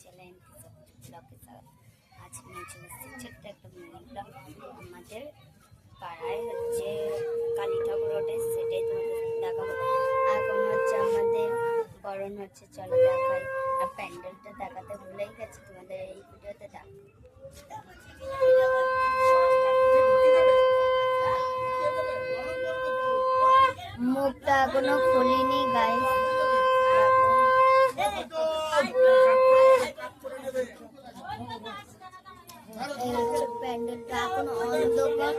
Channel ব্লগে আজকে নিয়ে চলে এসেছি ছোট্ট একটা মিনি ব্লগ। আমাদের পাড়ায় হচ্ছে কালী ঠাকুর ওঠে, সেটাই তোমাদের দেখাবো। এখন হচ্ছে আমাদের বরণ হচ্ছে, চলো দেখাই। আর প্যান্ডেলটা দেখাতে ভুলেই গেছে তোমাদের এই ভিডিওতে মুখটা এখনো খুলিনি গাইস। প্যান্ডেলটা এখন অন্ধকার,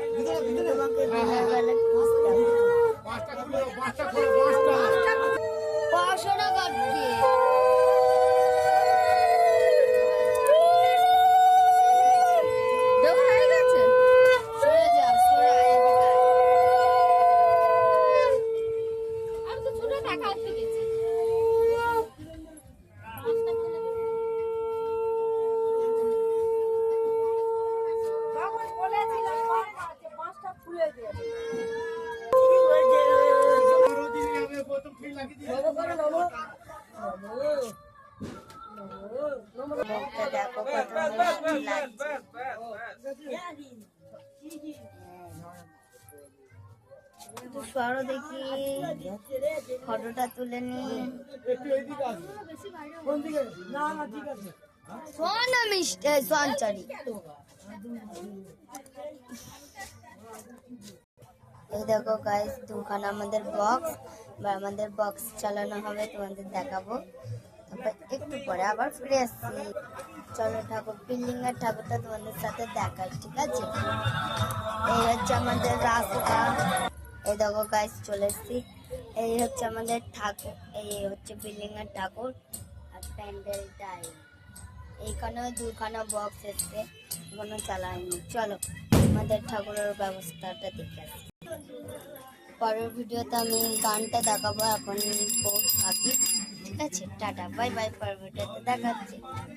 তোমাকে দিনের বেলা পড়াশোনা করছি। সরো দেখি, ফটোটা তুলে নি। এই দেখো গাইস, দুখানা আমাদের বক্স, আমাদের বক্স চালানো হবে, তোমাদের দেখাবো। তারপর একটু পরে আবার ফিরে আসছি। চলো ঠাকুর, বিল্ডিং এর ঠাকুরটা তোমাদের সাথে দেখাই, ঠিক আছে? এই হচ্ছে আমাদের রাস্তা। এই দেখো গাইস, চলে এসছি। এই হচ্ছে আমাদের ঠাকুর, এই হচ্ছে বিল্ডিং এর ঠাকুর। আর প্যান্ডেলটাই এইখানেও দুখানা বক্স এসছে, এখনো চালায়নি। চলো আমাদের ঠাকুরের ব্যবস্থাটা দেখে আসি। পরের ভিডিওতে আমি গানটা দেখাবো, এখন থাকি, ঠিক আছে? Tata, bye bye. পরের ভিডিওতে দেখাচ্ছি।